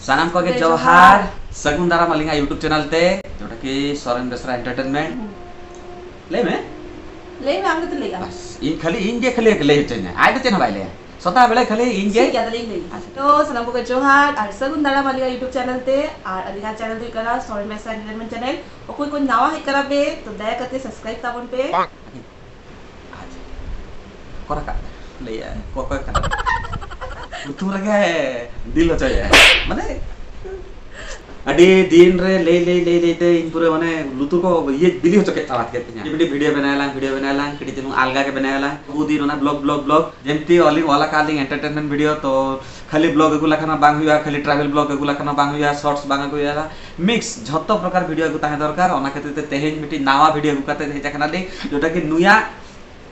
सानाम को के जोहार सगुन दारा मलिंगा यूट्यूब चैनल ते जोटा कि सोरेन बेसरा एंटरटेनमेंट ले में आंगे तो लेगा बस इन खाली ले चेने आइ तो चेना बाइले सोता बेले खाली इन के क्या ले तो सानाम को के जोहार और सगुन दारा मलिंगा यूट्यूब चैनल ते और अलिंगा चैनल तो करा सोरेन बेसरा एंटरटेनमेंट चैनल और कोई नवा है करा बे तो दया करके सब्सक्राइब ताबन पे कोरा का ले को का तुम रगे दिल हो चाहिए माने अडी दिन रे ले ते इन पूरे माने लुतुर को ये दिली हो चके आवाज करते हैं ये वीडियो बनाला किडी तेनु अलगा के बनाला वो दिन ना ब्लॉग जेमती ओली वाला कालिंग एंटरटेनमेंट वीडियो तो खाली ब्लॉग गुला खाना बांग हुआ खाली ट्रैवल ब्लॉग गुला खाना बांग हुआ शॉर्ट्स बांग हुआ मिक्स झत्तो प्रकार वीडियो गु ताहे दरकार ओना खातिर ते तेहेन मिटी नावा वीडियो गु काते हेजा खाना ले जोटा कि नुया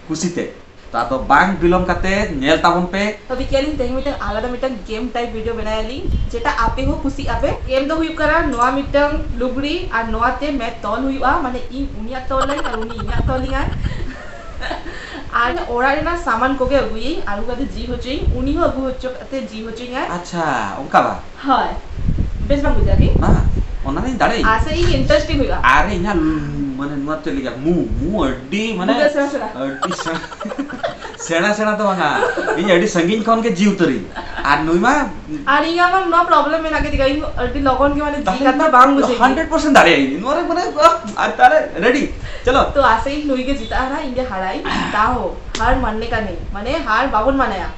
खुशीते तो बांग बिलोम काते नेल ताबन पे तो बिकेलिन तेही मिटन आलादा मिटन गेम टाइप वीडियो बनायाली जेटा आपे हो खुशी आपे गेम दो हुई करा नोआ मिटन लुगड़ी और नोआ ते मैं तोल हुईआ माने इ उनिया तोल और उनी इनिया तोलिया आर ओरा रेना सामान कोगे अगुई आलू काते जी होचई उनी हो अगु होचते जी होचई अच्छा उनका बा हाय बेस बांग बुझा की हां ओना नहीं दाड़े आसे इ इंटरेस्टिंग हुईआ अरे इना माने मत चली गया मु अड्डी माने अड्डी सेना तो वहां इन अड्डी संगीन कौन के जीव तरी आ नुईमा और इया में नो प्रॉब्लम में ना के दिखाई अड्डी लगन के माने जी करता बांग मुझे 100% दाड़े नोरे माने तारे रेडी चलो तो आसे ही नुई के जीता है इंडिया हाराई ता हो हार मानने का नहीं माने हार बाबुन मानाया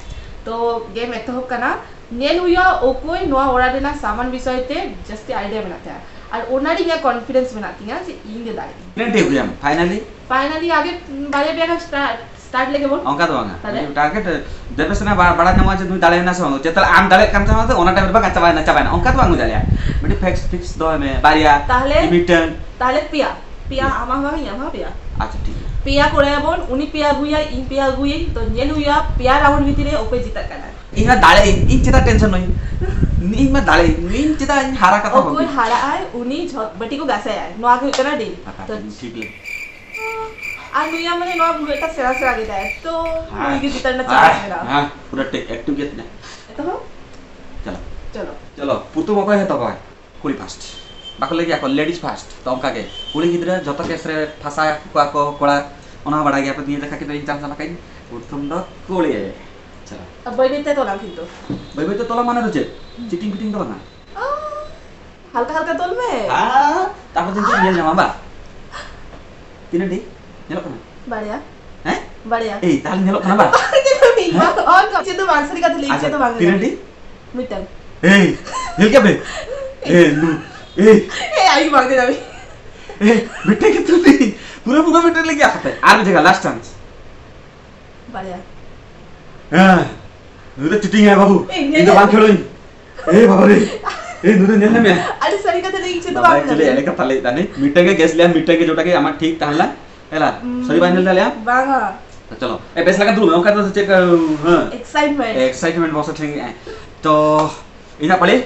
तो गेम एक तो हो कना नेल हुआ ओ कोई नोआ ओरा देना सामान विषयते जस्ट आईडिया बनाते हैं और ओनारी या कॉन्फिडेंस बनाती हैं से इंगे दाई प्लेंटी हुई हम फाइनली आगे बारे बेगा स्टार्ट लेके बोल अंका तो वांगा टारगेट देबे से ना बड़ा नवा जे दुई दाले ना से जेतल आम दाले काम था तो ओना टाइम बा कच्चा ना अंका तो वांगु जालिया बड़ी फिक्स दो में बारिया इमिटन ताले पिया आमा हुआ ही आमा पिया अच्छा ठीक है पिया कोरे बोन उनी पिया गुया इन पिया गुई तो नेल हुआ पिया राउंड भीतरे ओपे जीता करना इना दाले इन चिता टेंशन नहीं नी में दाले इन चिता हारा का तो कोई हारा आए उनी बटी को गासे आए नो आगे उतना डी तो ठीक है आ नुया मने नो बेटा सेरा गेदा है तो नुई के जीतना चाहिए मेरा हां पूरा एक्टिव गेत ना तो चलो पुतु मको है तो भाई कुली फास्ट बाको लगी आको लेडीज फास्ट तो हमका के कुली गिदरा जतो केसरे फासा को कोड़ा ओना बड़ा गया पे देखा कि चांस लकाई प्रथम द कोली चलो अब बैठते तो ना किंतु भाई तो तोला माने रचे चिटिंग फिटिंग तो ना हल्का तोल में हां तापर दिन रियल जामा बा तीन डी नेलो कना बढ़िया हैं बढ़िया ए ताल नेलो कना बा और कब से तो वांसरी का तो लीचे तो वांग तीन डी मिटन ए हिल क्या बे ए आई मांग दे अभी ए बेटे के तू नहीं पूरा बेटे लेके आता है आ जगह लास्ट चांस बढ़िया हां नुरे चिटिंग है बाबू इन तो बांग खेलो ए बाबा रे ए नुरे नेले में अरे सरी का तो लीचे तो वांग चले एले का तले ताने मिटे के गैस लिया मिटे के जोटा के आमा ठीक ताहला हैला सरी बांधल डालिया बांगा तो चलो ए बेस लगा दूर में का तो चेक हां एक्साइटमेंट बहुत ठीक है तो इना पड़े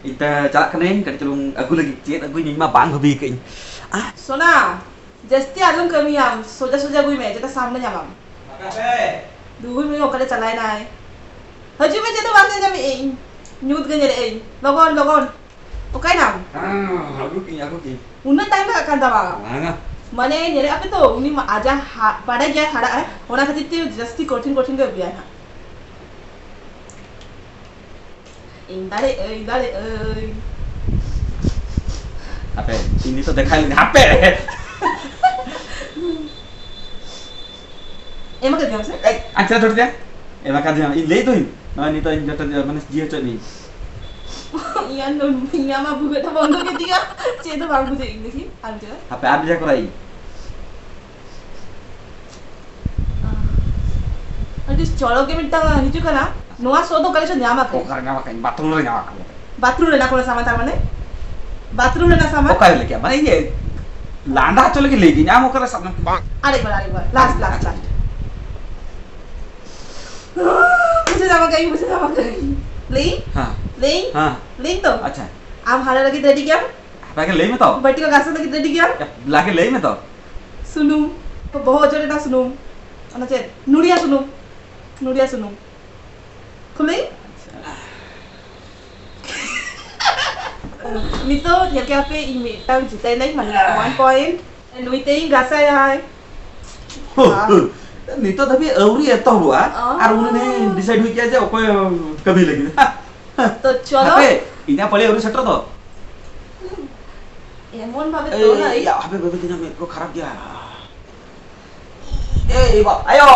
इता चला कने कट चलूं अगु लगी चेत अगु निमा बांग भी कई आ सोना जस्ती आलम कमी आम सोजा गुई में जेता सामने जामाम मकाबे दूर में ओकरे चलाय ना है हजू में जेतो बांग जामी ए न्यूट गने रे लगन ओकाय नाम हां अगु की उन्ना टाइम का कांदा बा हां माने नेरे अपे तो उनी आजा बड़ा गया खड़ा है ओना खातिर ते जस्ती कठिन के बिया है इंदारे अबे इनी तो देखा नहीं अबे एमा कर दिया से ए अच्छा छोड़ दिया एमा कर दिया इन ले तो इन नहीं तो इन जट माने जिया चो नहीं या नो पिया मा बुगटा बंद के दिया चे तो बांग बुझे देखी आन जगह अबे आप जा कराई अरे चलो के मिटा हिजु कना नोआ सो तो करे न्यामा के न्यामा के बाथरूम रे ना कोन सामान ता माने बाथरूम रे ना सामान ओका ले क्या माने ये लांडा चले के लेगी न्यामा करे सामान अरे बार लास्ट मुझे जामा कहीं ले हां ले तो अच्छा आम हारा लगी रेडी क्या लाके ले में तो बटी का गासा लगी रेडी क्या लाके ले में तो सुनु तो बहुत जोरे ना सुनु अना चे नुड़िया सुनु खुले Nito nyel ke ape imi tang jitai nai man 1 point. Nui te gasa ya hai. Nito tapi auri eto bua. Ar uni ne decide hui kiya je okoy कभी lagi. तो चलो Ape ini pale auri setter to. एमोन भावे तो ना Ya ape babe tina me ko kharap gya. Ibu, ayo,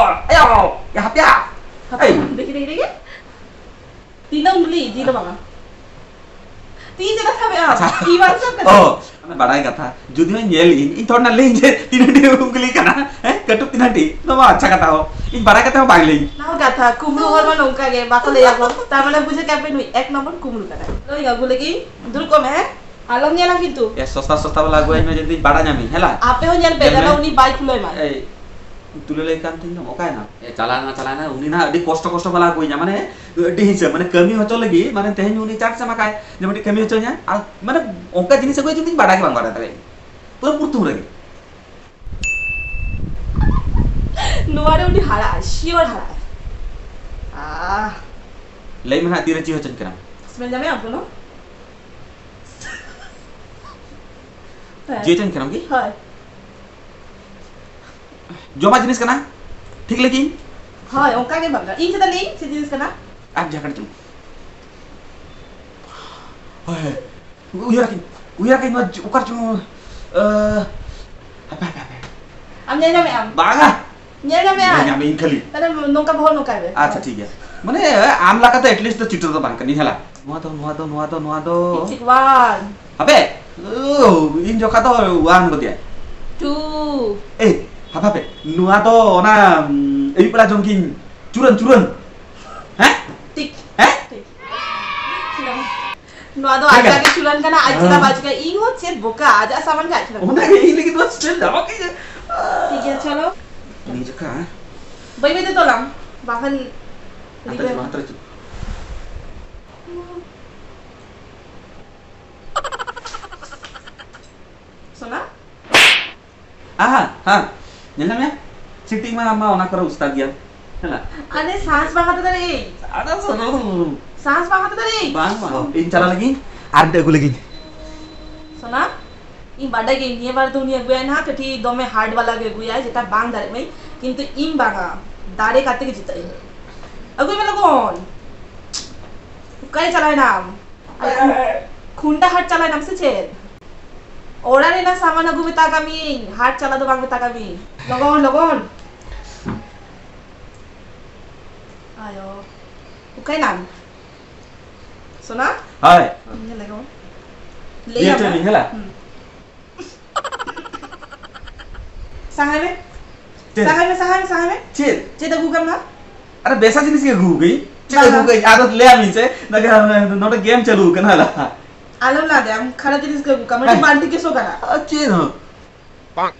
ya hap ya. Hey. देखिए तीनों उंगली जी लो बाबा तीन जगह था बे ई बार सब कर Oh, बड़ाई कथा जुदी में nyel in थोड़ा लें जे तीनों उंगली करना कटुक तीनों तो मah अच्छा कथा हो इन बड़ा कथा हो बांगली ना कथा कुमरू और मन उनका के बाको ले जाको तामने बुझे क्या पे नुई एक नंबर कुमरू करा लो या बोले की दूर को मैं आलम न्याला किंतु ya sosta वाला gue में jadi बड़ा nyami hela आपे हो न्याल पे जाना उनी बाइक खुले मार tulele kan ting oka na calana uni na di kosto bala gue nya mane di hise mane kami hocho lagi mane tehen uni chat sama kai jemati kami hocho nya mane onka jinis gue jadi bada ke bang bada tare pura purtu lagi नुआरे उनी हारा शिवर हारा lai mana tira ci hocho kira smell जामे आपको no jeton kira ki हाय joma jinis kana ठीक lagi हाय उनका के बंगा इन से नहीं से जिस करना आप जाकर तुम uyar kain maju ukar cuma apa हम न्याला में हम बागा न्याला में आ nyamain kali तने नोका बहुत नोका है अच्छा ठीक है माने आमला का तो एटलीस्ट तो चिटर तो बांध करनी हला नुआ तो ठीक 1 अबे इन जो का तो wan बतिया 2 apa pe नुआ तो ना ए पला jongking curan हैं ठीक हैं नुआ तो आज के चुलन करना आज का बाज का इन हो छे बोका आज सामान का चला उन्हें यही लेकिन तो स्टिल दबा के ठीक है चलो नहीं जका भाई मैं तो लम बाहर अंतर सुना हाँ nyala ya sitting mah mau nak karo ustad ya hela अरे सांस बाहर तो रे ada sono सांस बाहर तो रे bang mau in cara lagi ada aku lagi सुना इन बाडा के निये बार तो निये गुया ना कठी दमे हार्ड वाला के गुया जेटा बांग दारे में किंतु इन बांगा दारे काटे के जितई अगुई में लगोन काय चलाय नाम खुंटा हाट चलाय नाम से छेद ओड़ा रे ना सामान अगु बेता कमी हाट चला दो बांग बेता कमी लगोन आयो काय नाम सुना hai ये लगो dia training hela sangai में cil जे दगु करना अरे बेसा जिनिस के गु गई चिक गु गई आदत ले आमी से नगे नोट गेम चलू कना ला आलम ना दे हम खरा जिनिस के कमेटी बांटी के सो करा अच्छे न बांग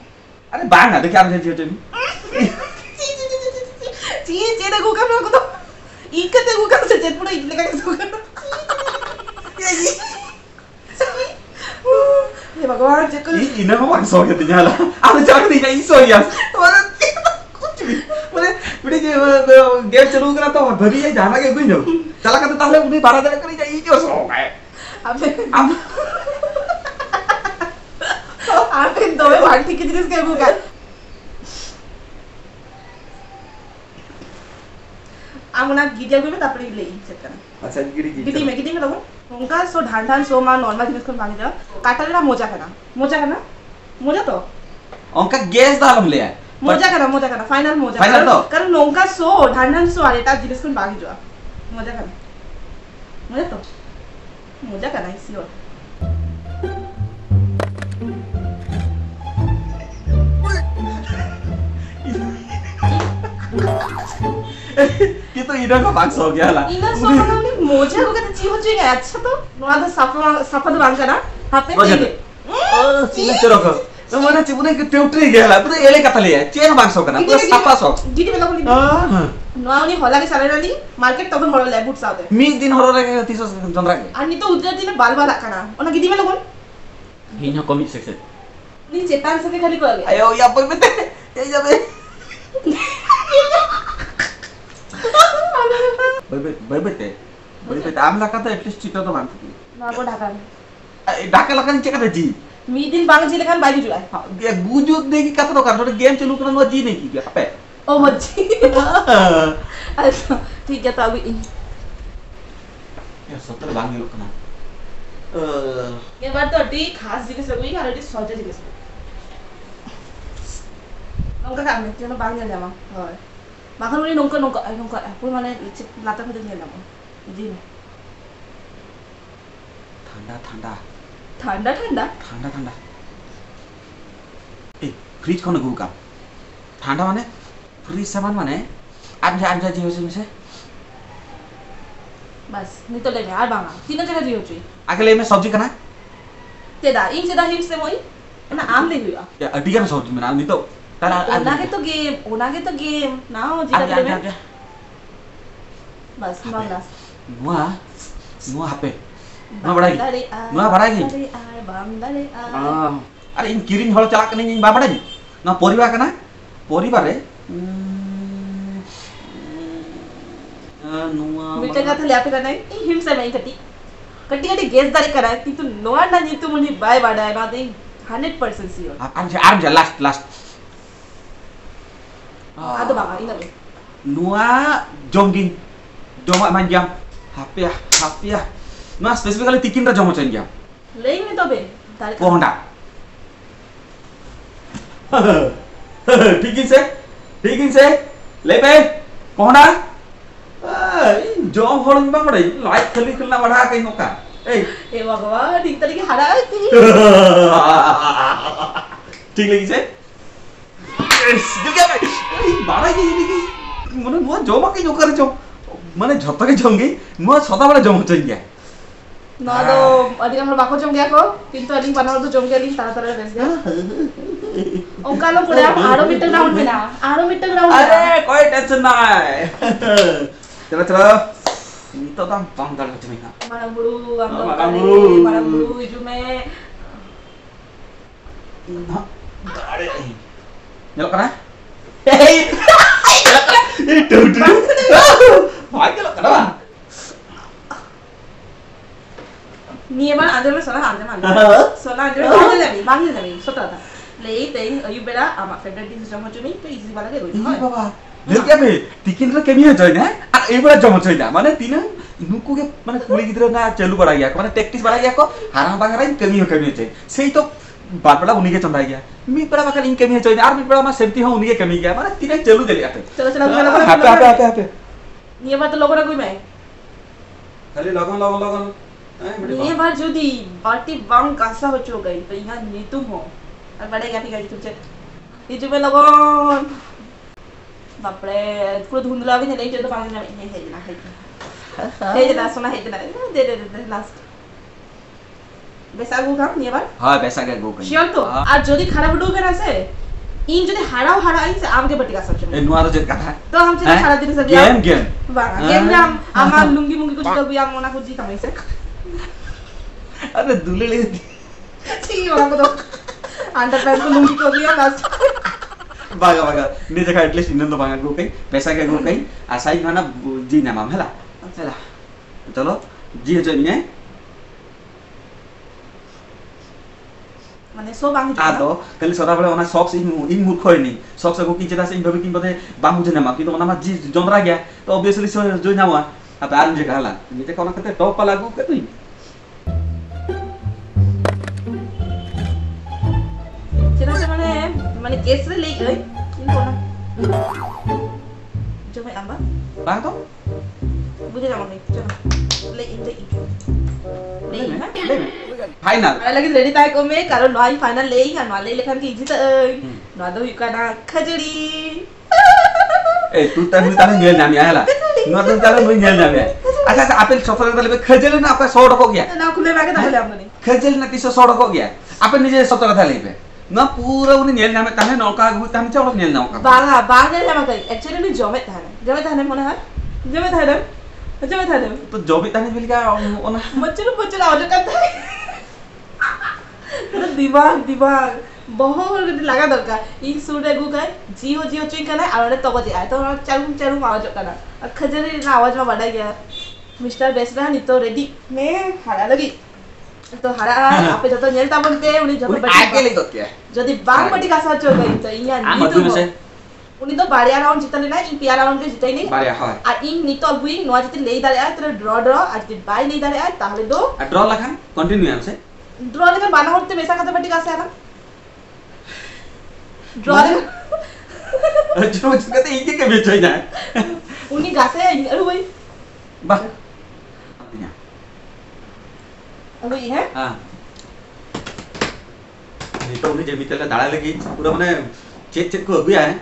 अरे बांग ना देखा रहे थे जे दगु करना को तो इक दगु कर से जे पूरा इतने का सो करना ये भगवान जे को ini mah bang so gitu nyala ada cara nih iso ya कुछ भी माने बड़ी गेम चलू करा तो भरी है जाना के कोई न चला करते ताहले उन्हें 12 दिन करी जाई जो सो है अबे आपे दो बांटी के जिनिस के गुगा आमुना गिडिया गुमे तापरे ले चेक करना अच्छा गिरी गिडी में लगो उनका सो ढान सो मा नॉर्मल जिनिस को मांगी जा काटलेला मोजा करना मोजा तो उनका गैस दालम ले है मोजा करना फाइनल मोजा Final तो? कारण नोंका सो ढान सो आले ता जिनिस को मांगी जा मोजा करना इसी और gitu ida ka bang so gya la इना सो हमने मोजा को कहते जीव जुई गया अच्छा तो नोआ तो सफा तो बांग करना हापे मोजा तो? चिने चरो को तो mana cibune ke teutri gya la pura ele kata le chen bang so kana pura sapa so giddy में लगो नोआ उनी होला के सारे रली मार्केट तब होला ले बुट साथे mi din horor ke tiso jondra ke अनि तो उजर दिन बाल करना ओना गिडी में लगो hinya komik section नी चेतान से खाली को गया ayo ya boy bete ya jabe Baik, amla kata at least cita to bang. ना को ढाका ढाका लकान चेक जी मीट दिन बांग जी लेखान बाई जुआ ये गुजुक देगी कत तो कर गेम चालू करना जी नहीं की पे ओ मच्छी अच्छा ठीक है तो अभी या सत्र बांग लोग ना ये बात तो अटी खास जिनिस लगुई और अटी सौजा जिनिस नौका काम में बांग जामा হয় মাখন উনি নৌকা নৌকা নৌকা পুরো মানে লাতা খেতে নিয়ে নাম জি ঠান্ডা ঠান্ডা ঠান্ডা ঠান্ডা ঠান্ডা ঠান্ডা এই ফ্রিজ কোন গুকা ঠান্ডা মানে ফ্রিজ সামান মানে আনজা জি হইছে মিছে बस नहीं तो ले में আর বাংলা তিন জায়গা জি হচ্ছে आगे ले में सब्जी कना तेदा इन सेदा हिट से मोई ना आम ले हुआ या अडिगा में सब्जी में नहीं तो तारा ओनागे तो गेम ना हो जीता ले में बस बांग्ला नुआ हापे नुआ बड़ाई बांग्ला रे अरे इन किरिन हल चला कने इन बा बड़ाई ना परिवार कना परिवार रे नुआ मिटे का ले आपे कना हिम से नहीं कटी कटी कटी गेस दारी करा ती तू नोआ ना नी तू मुनी बाय बाडा ना दे 100% सियोर आर लास्ट ada bang ini tapi Nua jongging joma manjam happy Nua specifically tikin ra jomo chen jam lei me tobe Honda tikin se lepe Honda jom holing bang bade light khali khulna badha kai noka ए भगवान ठीक तरीके हरा थी ठीक लगी से juga भाई बाड़ा के ini माने नुआ जमा के जो करे जो माने झत्ता के जंगे नुआ सदा बड़ा जम चल गया ना तो अधिक हम बाको जम गया को किंतु अधिक बनाओ तो जम गया लिंक तारा तारा बेस गया ओका लो पुड़ा आरो मीटर ग्राउंड में ना आरो मीटर ग्राउंड अरे कोई टेंशन ना है चलो ini तो दाम दाल के में मारा बुड़ू मारा बुड़ू जो मैं ना गाड़े nyelok kana itu भाई nyelok kana bang nih emang ada lu soalnya ada mana soalnya ada bangun tapi soalnya ada lei teh ayu bela amak favorite dish jamu cumi itu easy banget ya gue iya baba lihat क्या बे tikin रा केमी है ना आ ए बड़ा जम छै ना माने तीन नुको के माने कुली गिदरा ना चालू बड़ा गया माने प्रैक्टिस बड़ा गया को हारा बांगरा केमी छै सेही तो बारपड़ा उन्हीं के चंदा गया मी पड़ा बाकल इन केमी है यार मी पड़ा मा सेफ्टी हो उन्हीं के केमी गया माने तीन चालू दे लिया चलो हापे nih बात लोगों ना कोई मैं खाली लगन nih बार जो दी बाटी बांग कासा हो चुका है तो यहाँ नीतुम हो और बड़े क्या फिर तुझे ये जो मैं लगन बापरे पूरा धुंधला भी नहीं चलता पानी में है जना सुना है जना दे लास्ट बेसागु काम nih बार हाँ बेसागा गो कहीं श्योर तो आज जो दी खराब डूबे ना से इन जो दी हरा इन से आम के बटी का सब ए नुआ तो जट कथा तो हम चले खरा दिन सब गेम गेम जाम आमा लुंगी मुंगी कुछ तो भी आम मोना कुछ जी तमें से अरे दूल्हे ले ठीक है को तो अंडरपैंट को लुंगी को भी लास्ट बागा नी देखा एटलीस्ट इनन तो बागा गो कहीं बेसागा गो कहीं आसाई खाना जी ना माम हैला चलो जी जो नहीं माने सो बांग आदो कल सदा बले ओना सॉक्स इन मूर्ख होय नहीं सॉक्स को किंचे दास इन भाबे किन बदे बांग जे नामा किन ओना मा जी जंदरा गया तो ऑब्वियसली सो जो नामा अब आन जे कहला नीते कोना कते टॉप पा लागू के तुई चला से माने केस रे ले गई इन कोना जो मैं आंबा बांग तो बुझे जामा नहीं चलो ले final lagi ready tayo ko me karo no ay final lay kan wala lekan ki jita no do yukana khajuri ए तू तने गेल नाम आला न तो ताले मुई गेल नाम अच्छा आपेल सफर करले खजल ना आपका 100 टका गया ना खुले बाके ताले हमने खजल ना 300 टका गया आपे निजे सत्य कथा लेबे ना पूरा उनी नेल नाम ताने नौका गु ताने चौक नेल नौका बागा नाम कई एक्चुअली मी जमे थाने मने है जमे थाने तो जबे ताने बिल का ओना मचलो आवाज करता है दिमाग बहुत लगा दरकार इन सूटे गु काय जियो चुई कना आरे तको जे तो चारू आवाज कना खजरी ना आवाज में बढ़ा गया मिस्टर बेसरा नी तो रेडी में हारा लगी तो हरा आपे जतो नेल ताबन पे उनी जतो उनी बटी आगे ले तो क्या जदी बांग बटी का साथ चल गई तो इया आम नी मधु में से उनी तो बारिया राउंड जितले ना इन पिया राउंड के जितई नहीं बारिया हां आ इन नी तो बुई नो जति लेई दाले आ तो ड्रॉ ड्रॉ आ जति बाय लेई दाले आ ताहले दो ड्रॉ लखान कंटिन्यू हमसे ड्रॉ लेकर बाना होते मेसा खाते बटी का से आना ड्रॉ जो कहते इनके के बीच होई जाए उनी गासे अरु भाई वाह अरु ये है हां नहीं तो उन्हें जेबी तेला दाड़ा लगी पूरा माने चेक चेक को अगुया है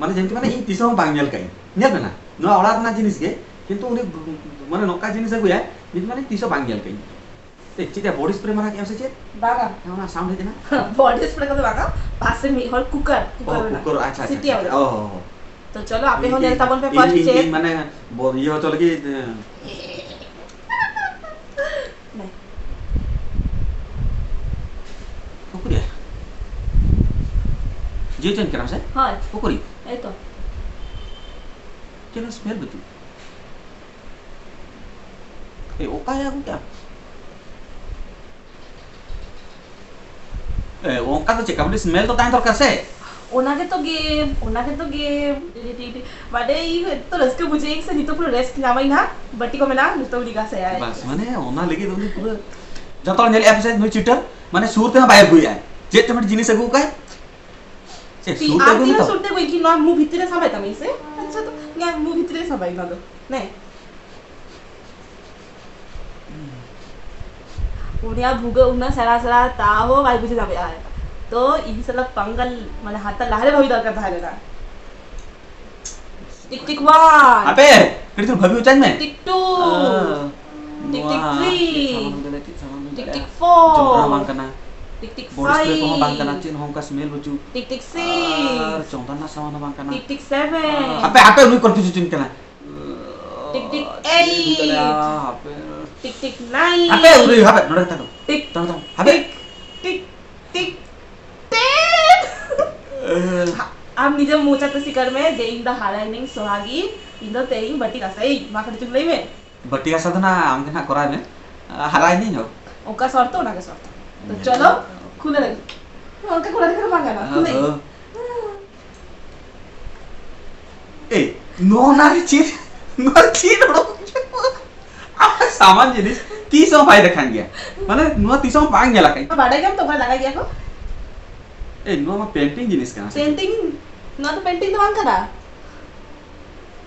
माने जेमति माने इ तिसो बांग नेल काई नेल ना नो ओड़ा ना जिनिस के किंतु उन्हें माने नोका जिनिस अगुया नित माने तिसो बांग नेल काई ते चिता बॉडी स्प्रे मारा के हमसे चेक बागा ना साउंड है ना बॉडी स्प्रे का तो बागा पास से में और कुकर कुकर अच्छा सिटी अच्छा आओ ओह तो चलो आपे हो नेल ताबन पे फर्स्ट चेक माने ये हो चल की नहीं कुकुरिया जे चेन करा से हां कुकुरी ए तो केना स्मेल बतू ए ओका या क्या ए ओका तो चेक अपनी स्मेल तो ताई दरकार से ओनाके तो गेम बाडे ई तो रेस्ट बुझे एक से नी तो पूरा रेस्ट लामाई ना बट्टी को मेना नी तो लिगा से आए बस माने ओना लगी तो पूरा जतल नेल एपिसोड नुई चीटर माने सुरते में बायर गुई आए जे टमेट जिनिस अगु काई से सुरते आती अगु ना तो सुरते कोई की ना मुंह भीतरे सबाई तमे से अच्छा तो या मुंह भीतरे सबाई ना दो नहीं उनिया भूगे उना सरा सरा ताहो भाई बुझे जाबे आए तो इनसला पंगल माने हाता लाहरे भाई दरकार थाले ना टिक टिक 1 अबे कड़ी तो भभी उचान में टिक 2 टिक टिक 3 टिक टिक 4 चौंतरा मांग करना टिक टिक 5 बॉडी स्प्रे को मांग करना चिन होम का स्मेल बचू टिक टिक 6 चौंतरा ना सामान मांग करना टिक टिक 7 अबे अबे नुई कंफ्यूज चिन करना टिक टिक 8 अबे टिक टिक 9 अबे उरे अबे नडक ताको टिक ताको अबे टिक टिक 10 अब निजे मोचा तो सिकर में देइंग द हालाइनिंग सोहागी इन द तेइंग बटी का सही माखड़ चुक लई में बट्टी का साधना आम ना करा में हराई नहीं हो ओका शर्त ना के शर्त तो चलो खुले लगे ओका खुला देकर मांगा ना खुले ए नो ना चीज नो चीज रो आप सामान जिनिस 30 पाई देखान गया माने नो 30 पांग गेला काई बाडा गेम तो लगा गया को ए नो मा पेंटिंग जिनिस का पेंटिंग ना तो पेंटिंग तो मांग करा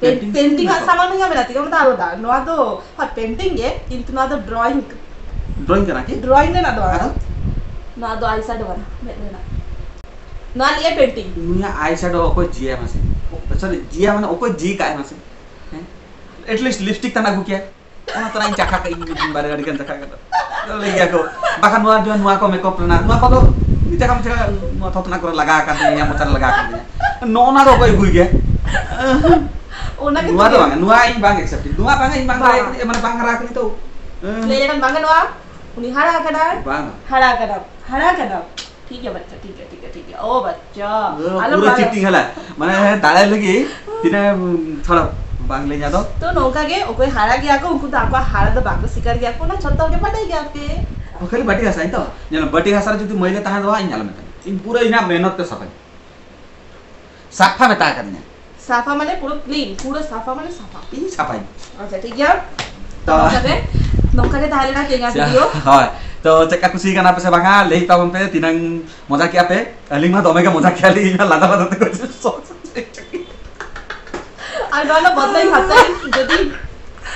Painting पेंटिंग sih, सामान में बेला तिको ना दा नो तो हां पेंटिंग है किंतु ना तो ड्राइंग ड्राइंग करा की ड्राइंग ने ना दो हाँ? ना दो आई साइड वाला मैं ना ना लिए पेंटिंग नुया आई शैडो ओको जिया मासे सॉरी जिया माने ओको जी का मासे हैं एटलीस्ट लिपस्टिक तना गुकिया ओना तरा चाखा का इन बारे गाड़ी kan चाखा का ले गया को बाका नुआ को मेकअप ना नुआ को तो निते काम से नुआ थोतना कर लगा कर दिया मोचर लगा कर दिया नो ना रो कोई गुई गया ओना के नुआ तो नुआ इन बांग एक्सेप्ट नुआ बांग इन बांग माने बांग राख ni तो ले लेकर बांग नुआ उनी हरा करा बांग हरा करा ठीक है बच्चा ठीक है ओ बच्चा पूरा चिटिंग हला माने दाड़ा लगी तिने थोड़ा बांग ले जा तो नौका के ओके हारा गया को उनको तो आपका हारा तो बांग सिकर गया को ना छत्ता के पटाई गया आपके ओखली बटी का साइन तो जन बटी का सारा जति मैले ताहा दवा इन जाल में इन पूरा इना मेहनत के सफाई साफा में ता करने साफा माने पूरा क्लीन पूरा साफा माने साफा इन सफाई अच्छा ठीक है तो नौका के ताले ना तेगा वीडियो हां तो चक्का कुसी का ना पे से बांगा ले तावन पे तिनंग मजा किया पे अलिंग मा दोमे के मजा किया ली इना लादा लादा तो कुछ আর গানা বদলাই হাতাই যদি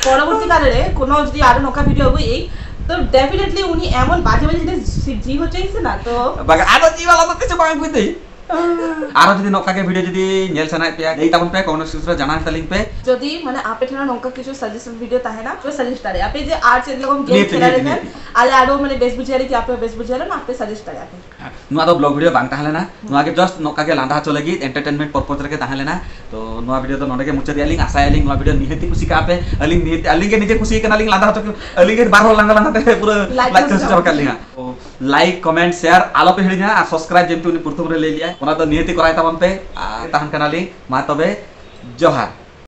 পরবর্তী কালে কোনো যদি আরো নৌকা ভিডিও হবে এই তো ডেফিনেটলি উনি এমন বাজে বাজে জিনিস জি হচ্ছে না তো बागा आरो जी वाला तो কিছু बांग কইতেই आरो যদি নৌকা के वीडियो যদি नेल सनाय पे देई तावन पे कोनो सूत्र जाना लिंक पे যদি মানে আপে ঠানা নৌকা কিছু সাজেশন ভিডিও তাহে না তো সাজেস্ট করে আপে যে আর এরকম গেম খেলা রেখেন আলে আরো মানে বেশ বুঝিয়ালি কি আপে বেশ বুঝিয়ালে না আপে সাজেস্ট করে আপে नुआ तो ब्लॉग वीडियो बांग ताहले ना नुआ के जस्ट नौका के लांदा चलेगी एंटरटेनमेंट पर्पस रे के ताहले ना तो नुआ वीडियो तो नोडे के मुचर यालिंग आशा यालिंग नुआ वीडियो निहति खुशी का पे अलिंग निहति अलिंग के नीचे खुशी के नालिंग लांदा तो अलिंग के बार लांदा लांदा ते पूरा लाइक तो सब कर लिया तो लाइक कमेंट शेयर आलो पे हिडिना आ सब्सक्राइब जेंतु प्रथम रे ले लिया ओना तो निहति कराय तावन पे ताहन कनाली मा तबे जोहार।